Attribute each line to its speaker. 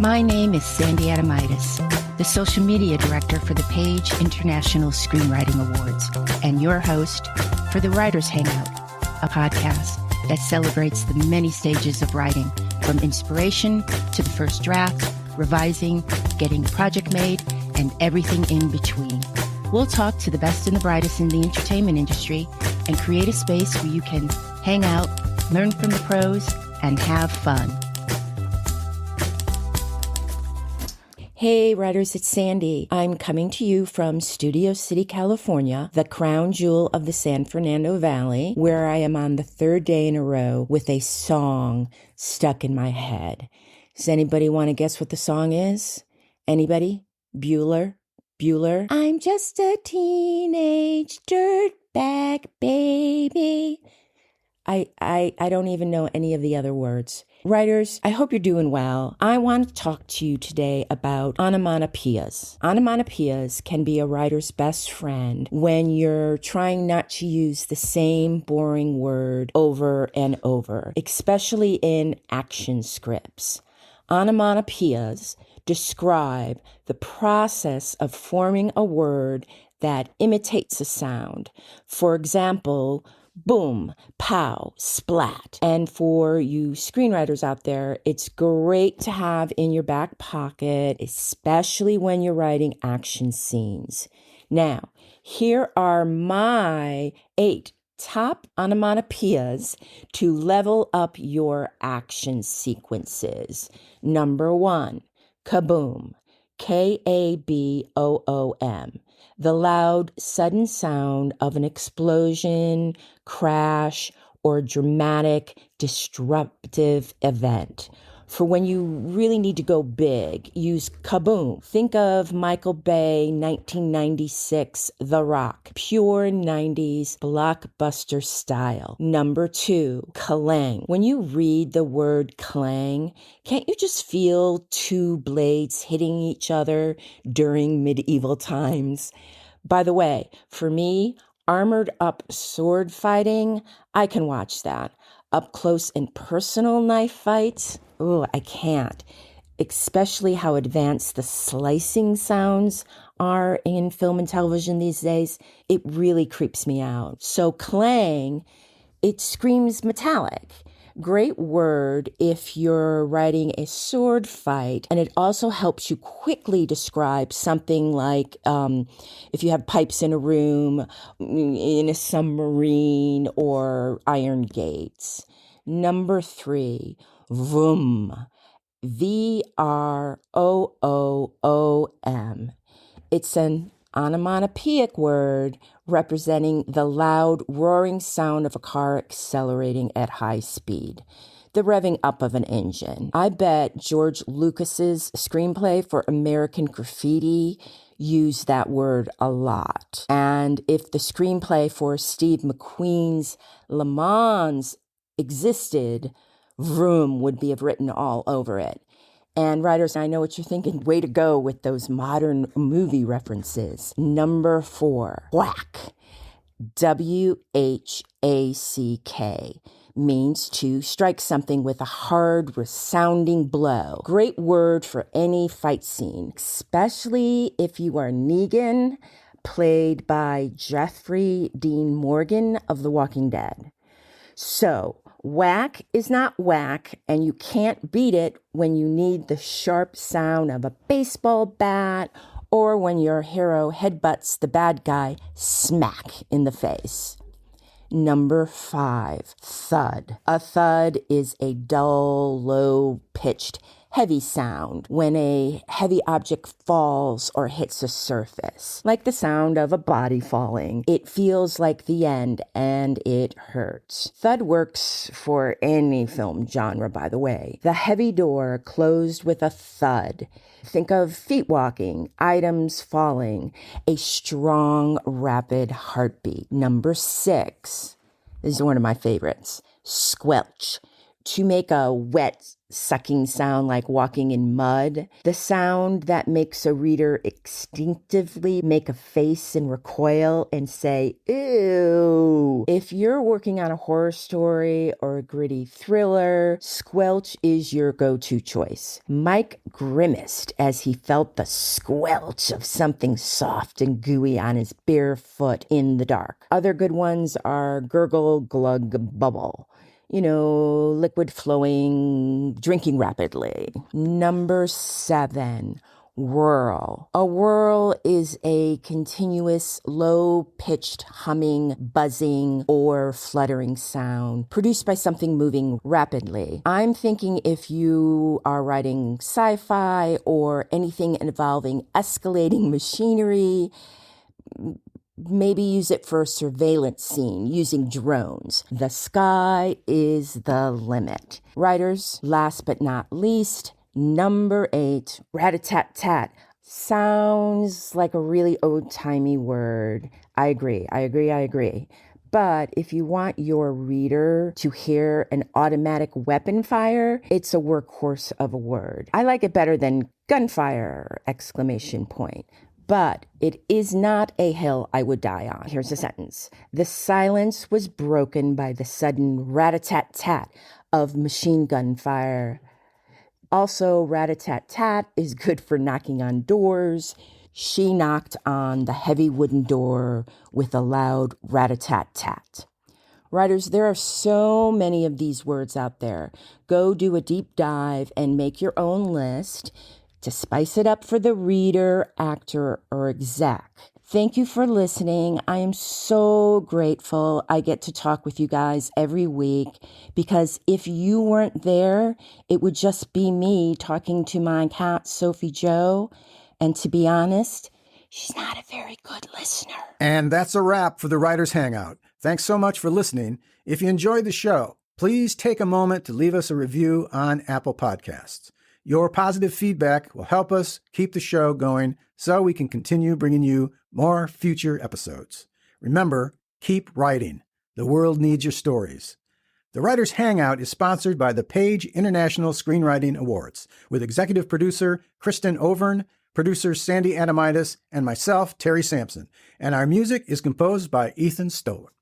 Speaker 1: My name is Sandy Adomaitis, the social media director for the Page International Screenwriting Awards, and your host for the Writers Hangout, a podcast that celebrates the many stages of writing, from inspiration to the first draft, revising, getting a project made, and everything in between. We'll talk to the best and the brightest in the entertainment industry and create a space where you can hang out, learn from the pros, and have fun. Hey writers, it's Sandy. I'm coming to you from Studio City, California, the crown jewel of the San Fernando Valley, where I am on the third day in a row with a song stuck in my head. Does anybody want to guess what the song is? Anybody? Bueller? I'm just a teenage dirtbag baby. I don't even know any of the other words. Writers, I hope you're doing well. I want to talk to you today about onomatopoeias. Onomatopoeias can be a writer's best friend when you're trying not to use the same boring word over and over, especially in action scripts. Onomatopoeias describe the process of forming a word that imitates a sound. For example, boom, pow, splat. And for you screenwriters out there, it's great to have in your back pocket, especially when you're writing action scenes. Now, here are my 8 top onomatopoeias to level up your action sequences. Number 1, kaboom, K-A-B-O-O-M. The loud, sudden sound of an explosion, crash, or dramatic, disruptive event. For when you really need to go big, use kaboom. Think of Michael Bay, 1996, The Rock. Pure 90s blockbuster style. Number 2, clang. When you read the word clang, can't you just feel 2 blades hitting each other during medieval times? By the way, for me, armored up sword fighting, I can watch that. Up close and personal knife fights, I can't. Especially how advanced the slicing sounds are in film and television these days. It really creeps me out. So clang, it screams metallic. Great word if you're writing a sword fight, and it also helps you quickly describe something like if you have pipes in a room, in a submarine, or iron gates. Number 3, vroom, V-R-O-O-O-M. It's an onomatopoeic word representing the loud, roaring sound of a car accelerating at high speed, the revving up of an engine. I bet George Lucas's screenplay for American Graffiti used that word a lot. And if the screenplay for Steve McQueen's Le Mans existed, vroom would be written all over it. And writers, I know what you're thinking. Way to go with those modern movie references. Number 4, whack. W-H-A-C-K means to strike something with a hard, resounding blow. Great word for any fight scene, especially if you are Negan, played by Jeffrey Dean Morgan of The Walking Dead. So, whack is not whack, and you can't beat it when you need the sharp sound of a baseball bat or when your hero headbutts the bad guy smack in the face. Number 5, thud. A thud is a dull, low-pitched, heavy sound when a heavy object falls or hits a surface, like the sound of a body falling. It feels like the end, and it hurts. Thud works for any film genre, by the way. The heavy door closed with a thud. Think of feet walking, items falling, a strong, rapid heartbeat. Number 6, this is one of my favorites, squelch. to make a wet sucking sound like walking in mud, the sound that makes a reader instinctively make a face and recoil and say, ew. If you're working on a horror story or a gritty thriller, squelch is your go-to choice. Mike grimaced as he felt the squelch of something soft and gooey on his bare foot in the dark. Other good ones are gurgle, glug, bubble. Liquid flowing, drinking rapidly. Number 7, whirl. A whirl is a continuous, low-pitched humming, buzzing, or fluttering sound produced by something moving rapidly. I'm thinking if you are writing sci-fi or anything involving escalating machinery, maybe use it for a surveillance scene using drones. The sky is the limit. Writers, last but not least, number 8, rat-a-tat-tat. Sounds like a really old-timey word. I agree. But if you want your reader to hear an automatic weapon fire, it's a workhorse of a word. I like it better than gunfire! But it is not a hill I would die on. Here's a sentence. The silence was broken by the sudden rat-a-tat-tat of machine gun fire. Also, rat-a-tat-tat is good for knocking on doors. She knocked on the heavy wooden door with a loud rat-a-tat-tat. Writers, there are so many of these words out there. Go do a deep dive and make your own list to spice it up for the reader, actor, or exec. Thank you for listening. I am so grateful I get to talk with you guys every week, because if you weren't there, it would just be me talking to my cat, Sophie Jo. And to be honest, she's not a very good listener.
Speaker 2: And that's a wrap for the Writers Hangout. Thanks so much for listening. If you enjoyed the show, please take a moment to leave us a review on Apple Podcasts. Your positive feedback will help us keep the show going so we can continue bringing you more future episodes. Remember, keep writing. The world needs your stories. The Writers Hangout is sponsored by the Page International Screenwriting Awards with executive producer Kristin Overn, producer Sandy Adomaitis, and myself, Terry Sampson. And our music is composed by Ethan Stoller.